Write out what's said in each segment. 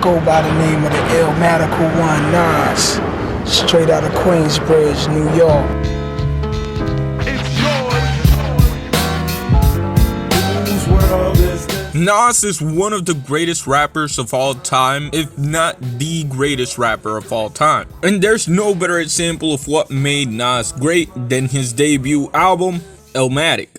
go by the name of the Illmatical One, Nas. Straight out of Queensbridge, New York. Nas is one of the greatest rappers of all time, if not the greatest rapper of all time. And there's no better example of what made Nas great than his debut album, Illmatic.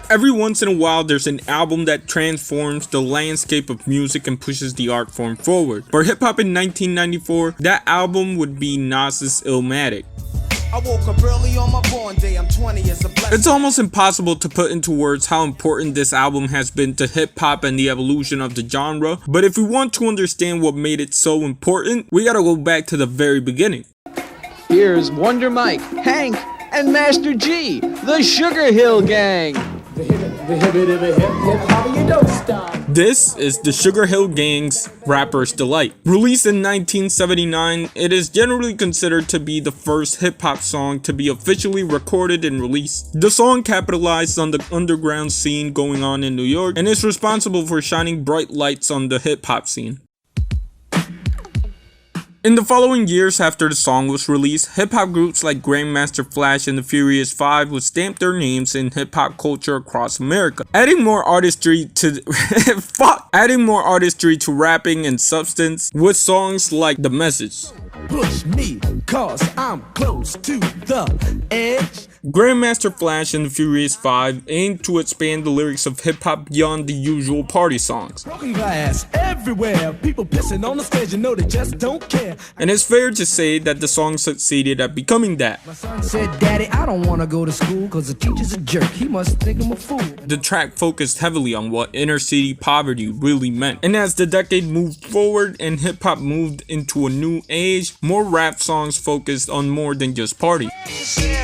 Every once in a while, there's an album that transforms the landscape of music and pushes the art form forward. For hip-hop in 1994, that album would be Nas's Illmatic. I woke up early on my born day, I'm 20 as a blessing. It's almost impossible to put into words how important this album has been to hip-hop and the evolution of the genre, but if we want to understand what made it so important, we gotta go back to the very beginning. Here's Wonder Mike, Hank, and Master G, the Sugar Hill Gang. This is the Sugar Hill Gang's Rapper's Delight. Released in 1979, it is generally considered to be the first hip-hop song to be officially recorded and released. The song capitalized on the underground scene going on in New York and is responsible for shining bright lights on the hip-hop scene. In the following years after the song was released, hip-hop groups like Grandmaster Flash and the Furious 5 would stamp their names in hip-hop culture across America, adding more artistry to rapping and substance with songs like The Message. Push me, cause I'm close to the edge. Grandmaster Flash and the Furious 5 aimed to expand the lyrics of hip-hop beyond the usual party songs. Broken glass everywhere, people pissing on the stage, you know they just don't care. And it's fair to say that the song succeeded at becoming that. My son said, Daddy, I don't wanna go to school cause the teacher's a jerk, he must think I'm a fool. The track focused heavily on what inner city poverty really meant. And as the decade moved forward and hip-hop moved into a new age, more rap songs focused on more than just party.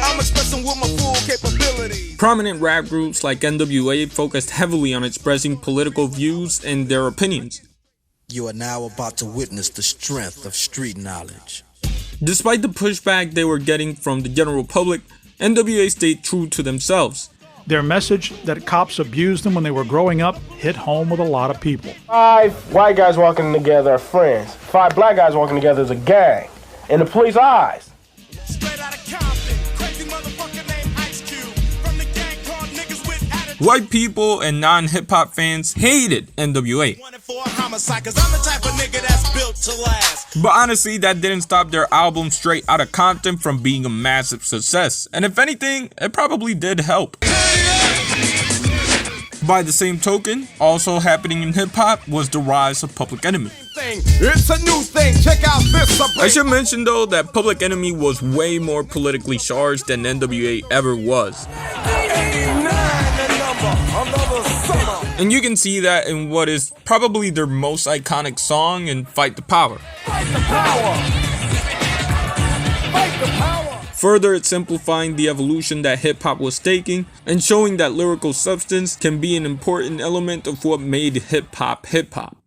I'm expressing with my full capability. Prominent rap groups like NWA focused heavily on expressing political views and their opinions. You are now about to witness the strength of street knowledge. Despite the pushback they were getting from the general public, NWA stayed true to themselves. Their message that cops abused them when they were growing up hit home with a lot of people. 5 white guys walking together are friends. 5 black guys walking together is a gang. In the police eyes. White people and non-hip-hop fans hated NWA. But honestly, that didn't stop their album Straight Outta Compton from being a massive success. And if anything, it probably did help. By the same token, also happening in hip-hop was the rise of Public Enemy. It's a new thing, check out this. I should mention though that Public Enemy was way more politically charged than NWA ever was. And you can see that in what is probably their most iconic song in Fight the Power. Fight the power. Fight the power. Further exemplifying the evolution that hip-hop was taking and showing that lyrical substance can be an important element of what made hip-hop hip-hop.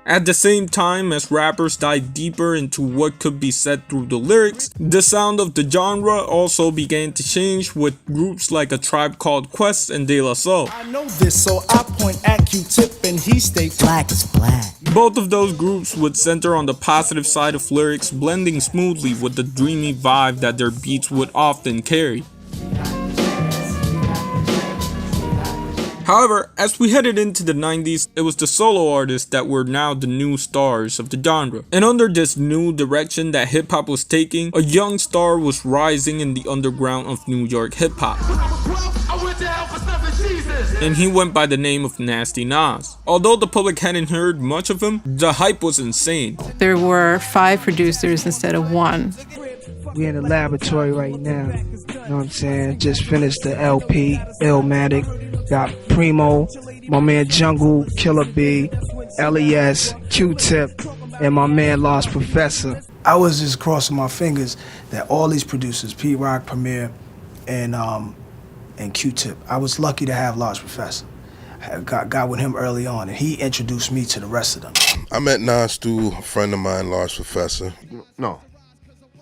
At the same time as rappers dive deeper into what could be said through the lyrics, the sound of the genre also began to change with groups like A Tribe Called Quest and De La Soul. I know this, so I point at Q-Tip and he states black is black. Both of those groups would center on the positive side of lyrics, blending smoothly with the dreamy vibe that their beats would often carry. However, as we headed into the 90s, it was the solo artists that were now the new stars of the genre. And under this new direction that hip-hop was taking, a young star was rising in the underground of New York hip-hop. And he went by the name of Nasty Nas. Although the public hadn't heard much of him, the hype was insane. There were 5 producers instead of 1. We in the laboratory right now. You know what I'm saying? Just finished the LP, Illmatic. Got Primo, my man Jungle, Killer B, LES, Q-Tip, and my man Lost Professor. I was just crossing my fingers that all these producers, P-Rock, Premier, and Q-Tip, I was lucky to have Lost Professor. I got with him early on, and he introduced me to the rest of them. I met Nas through a friend of mine, Lost Professor. No.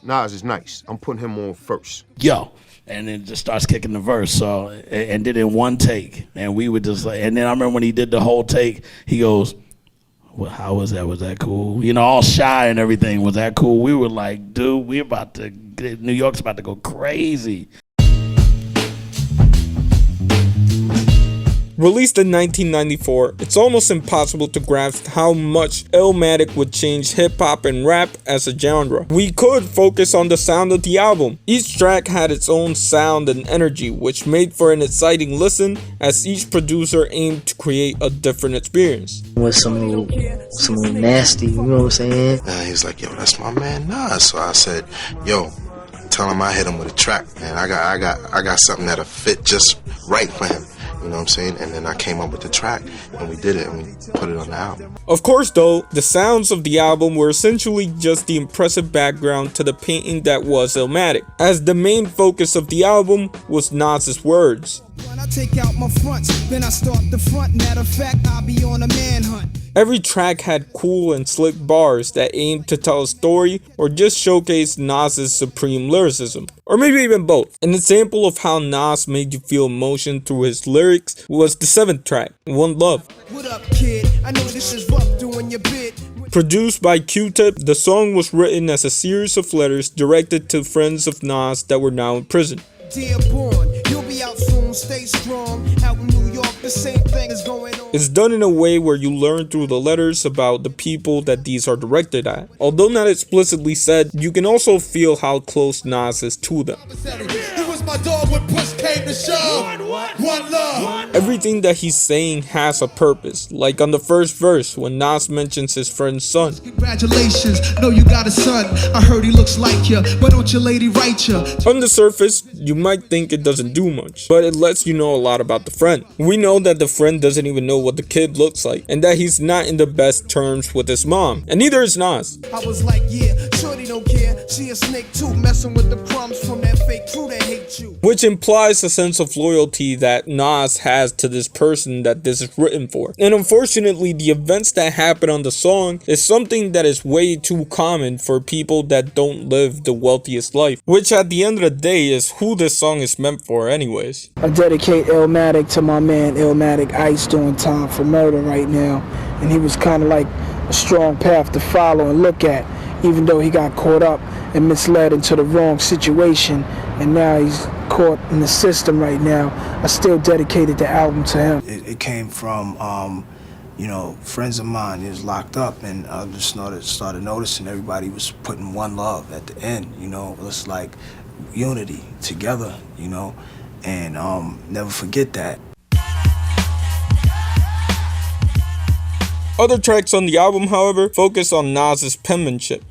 Nas is nice. I'm putting him on first. Yo. And then just starts kicking the verse. So, and did it in one take. And we would just like, and then I remember when he did the whole take, he goes, well, how was that? Was that cool? You know, all shy and everything. Was that cool? We were like, dude, New York's about to go crazy. Released in 1994, it's almost impossible to grasp how much Illmatic would change hip-hop and rap as a genre. We could focus on the sound of the album. Each track had its own sound and energy, which made for an exciting listen as each producer aimed to create a different experience. With some little nasty, you know what I'm saying? And he was like, yo, that's my man Nas. So I said, yo, tell him I hit him with a track, man. I got something that'll fit just right for him. You know what I'm saying? And then I came up with the track, and we did it, and we put it on the album. Of course though, the sounds of the album were essentially just the impressive background to the painting that was Illmatic, as the main focus of the album was Nas's words. When I take out my fronts, then I start the front. Matter of fact, I'll be on a manhunt. Every track had cool and slick bars that aimed to tell a story or just showcase Nas's supreme lyricism, or maybe even both. An example of how Nas made you feel emotion through his lyrics was the 7th track, One Love. What up, kid? I know this is rough doing your bit. Produced by Q-Tip, the song was written as a series of letters directed to friends of Nas that were now in prison. Dear born, you'll be out soon, stay strong. Out in New York, the same thing is going on. It's done in a way where you learn through the letters about the people that these are directed at. Although not explicitly said, you can also feel how close Nas is to them. My dog when push came to shove. One love. Everything that he's saying has a purpose, like on the first verse when Nas mentions his friend's son. Congratulations, know you got a son. I heard he looks like you, but don't your lady write you? On the surface, you might think it doesn't do much, but it lets you know a lot about the friend. We know that the friend doesn't even know what the kid looks like, and that he's not in the best terms with his mom, and neither is Nas. I was like, yeah, shorty don't care. She a snake too, messing with the crumbs from that fake crew that hate you. Which implies a sense of loyalty that Nas has to this person that this is written for. And unfortunately, the events that happen on the song is something that is way too common for people that don't live the wealthiest life, which at the end of the day is who this song is meant for anyways. I dedicate Illmatic to my man Illmatic Ice doing time for murder right now, and he was kind of like a strong path to follow and look at, even though he got caught up and misled into the wrong situation, and now he's caught in the system right now. I still dedicated the album to him. It came from, friends of mine. He was locked up, and I just started noticing everybody was putting one love at the end. It's like unity together, and never forget that. Other tracks on the album, however, focus on Nas's penmanship.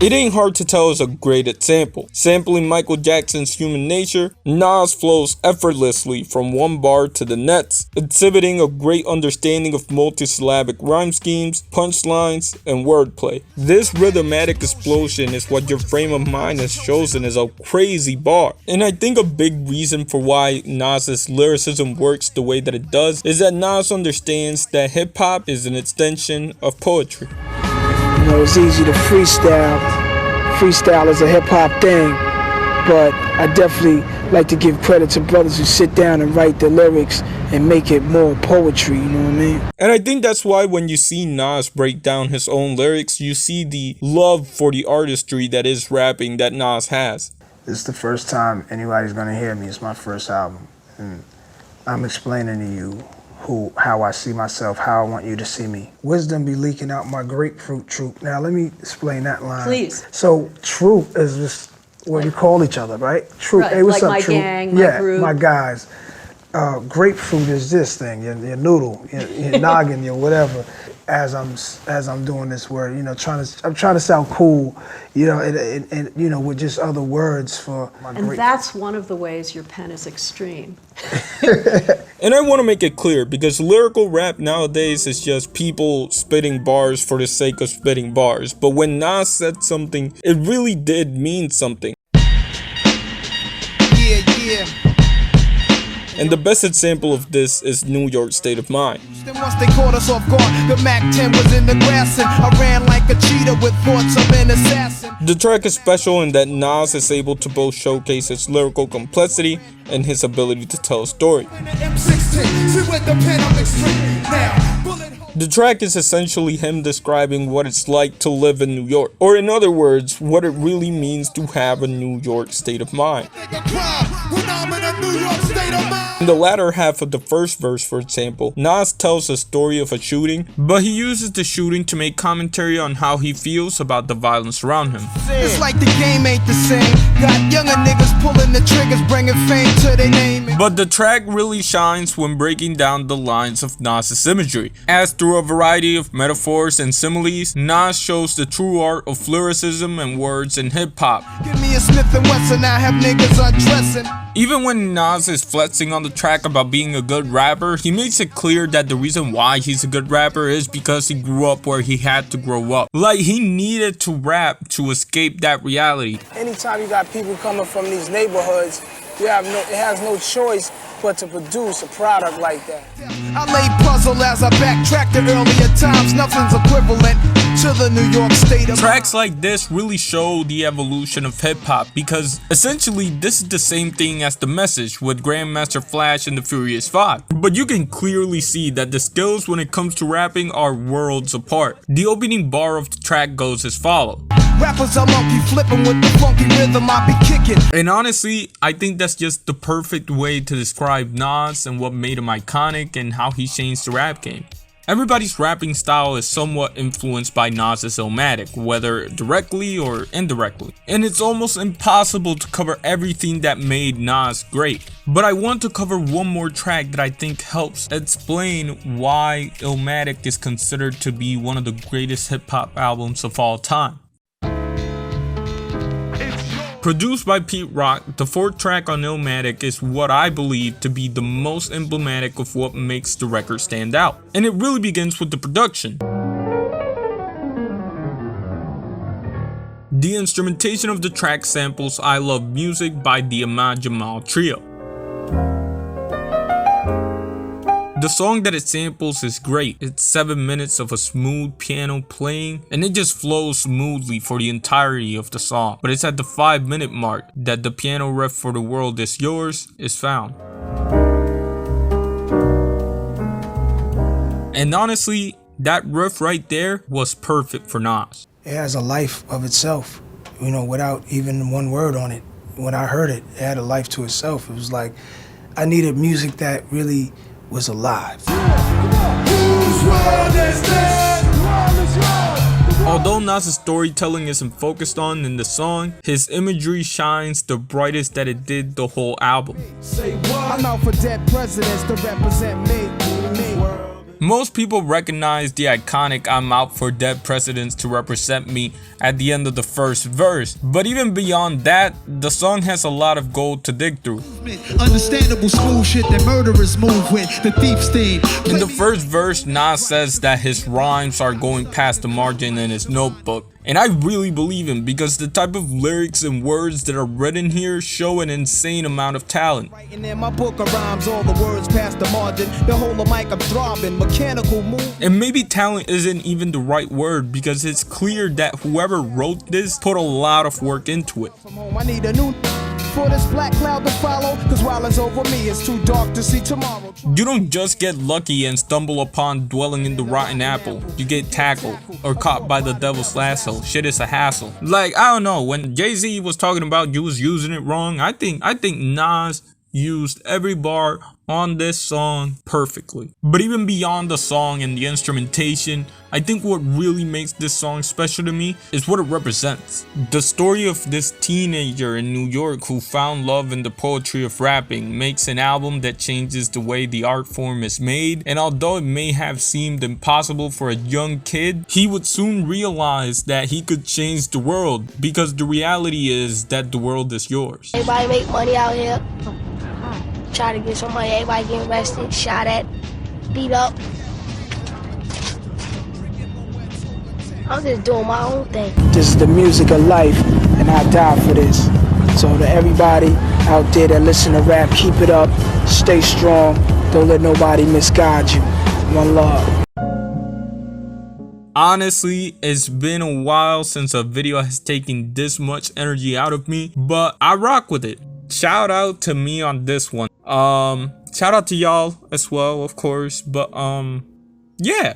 It Ain't Hard to Tell is a great example. Sampling Michael Jackson's Human Nature, Nas flows effortlessly from one bar to the next, exhibiting a great understanding of multisyllabic rhyme schemes, punchlines, and wordplay. This rhythmatic explosion is what your frame of mind has chosen as a crazy bar. And I think a big reason for why Nas's lyricism works the way that it does is that Nas understands that hip-hop is an extension of poetry. It's easy to freestyle. Freestyle is a hip-hop thing, but I definitely like to give credit to brothers who sit down and write the lyrics and make it more poetry, you know what I mean? And I think that's why when you see Nas break down his own lyrics, you see the love for the artistry that is rapping that Nas has. This is the first time anybody's gonna hear me. It's my first album, and I'm explaining to you how I see myself, how I want you to see me. Wisdom be leaking out my grapefruit troop. Now let me explain that line. Please. So troop is just what we call each other, right? Troop. Right. Hey, what's like up, my troop? gang, my group. My guys. Grapefruit is this thing, your noodle, your noggin, your whatever. As I'm doing this word, I'm trying to sound cool, and with just other words for my And that's one of the ways your pen is extreme. And I want to make it clear, because lyrical rap nowadays is just people spitting bars for the sake of spitting bars. But when Nas said something, it really did mean something. Yeah. And the best example of this is New York State of Mind. Then once they caught us off guard, the Mac 10 was in the grass and I ran like a cheetah with thoughts of an assassin. The track is special in that Nas is able to both showcase his lyrical complexity and his ability to tell a story. The track is essentially him describing what it's like to live in New York, or in other words, what it really means to have a New York state of mind. In the latter half of the first verse, for example, Nas tells the story of a shooting, but he uses the shooting to make commentary on how he feels about the violence around him. It's like the game ain't the same. Got younger niggas pulling the triggers, bringing fame to their name. But the track really shines when breaking down the lines of Nas's imagery. As through a variety of metaphors and similes, Nas shows the true art of lyricism and words in hip-hop. Give me a Smith & Wesson, I have niggas undressing. Even when Nas is flexing on the track about being a good rapper, he makes it clear that the reason why he's a good rapper is because he grew up where he had to grow up. Like, he needed to rap to escape that reality. Anytime you got people coming from these neighborhoods, it has no choice but to produce a product like that. I lay puzzle as I backtrack to earlier times. Nothing's equivalent to the New York state of Tracks like this really show the evolution of hip-hop, because essentially this is the same thing as The Message with Grandmaster Flash and the Furious 5. But you can clearly see that the skills when it comes to rapping are worlds apart. The opening bar of the track goes as follows. Rappers are monkey flipping with the funky rhythm I be kicking. And honestly, I think that's just the perfect way to describe Nas and what made him iconic and how he changed the rap game. Everybody's rapping style is somewhat influenced by Nas's Illmatic, whether directly or indirectly. And it's almost impossible to cover everything that made Nas great. But I want to cover one more track that I think helps explain why Illmatic is considered to be one of the greatest hip-hop albums of all time. Produced by Pete Rock, the fourth track on Illmatic is what I believe to be the most emblematic of what makes the record stand out. And it really begins with the production. The instrumentation of the track samples I Love Music by the Ahmad Jamal Trio. The song that it samples is great. It's 7 minutes of a smooth piano playing, and it just flows smoothly for the entirety of the song. But it's at the 5-minute mark that the piano riff for The World Is Yours is found. And honestly, that riff right there was perfect for Nas. It has a life of itself, you know, without even one word on it. When I heard it, it had a life to itself. It was like, I needed music that really was alive. Although Nas' storytelling isn't focused on in the song, his imagery shines the brightest that it did the whole album. I'm out for dead presidents to represent me. Most people recognize the iconic "I'm out for dead presidents to represent me" at the end of the first verse, but even beyond that, the song has a lot of gold to dig through. Understandable smooth shit that murderers move with, the thief's theme. In the first verse, Nas says that his rhymes are going past the margin in his notebook. And I really believe him, because the type of lyrics and words that are written here show an insane amount of talent. In my book of rhymes, all the words past the margin. The whole of mic I'm throbbing, mechanical move. And maybe talent isn't even the right word, because it's clear that whoever wrote this put a lot of work into it. I need a new for this black cloud to follow, cause while it's over me, it's too dark to see tomorrow. You don't just get lucky and stumble upon dwelling in the rotten apple. You get tackled or caught by the devil's lasso. Shit is a hassle. Like, I don't know, when Jay-Z was talking about you was using it wrong, I think Nas used every bar on this song perfectly. But even beyond the song and the instrumentation, I think what really makes this song special to me is what it represents. The story of this teenager in New York who found love in the poetry of rapping makes an album that changes the way the art form is made, and although it may have seemed impossible for a young kid, he would soon realize that he could change the world, because the reality is that the world is yours. Everybody make money out here. Try to get some money, everybody get arrested, shot at, beat up. I'm just doing my own thing. This is the music of life, and I die for this. So to everybody out there that listen to rap, keep it up. Stay strong. Don't let nobody misguide you. One love. Honestly, it's been a while since a video has taken this much energy out of me, but I rock with it. Shout out to me on this one. Shout out to y'all as well, of course, but yeah.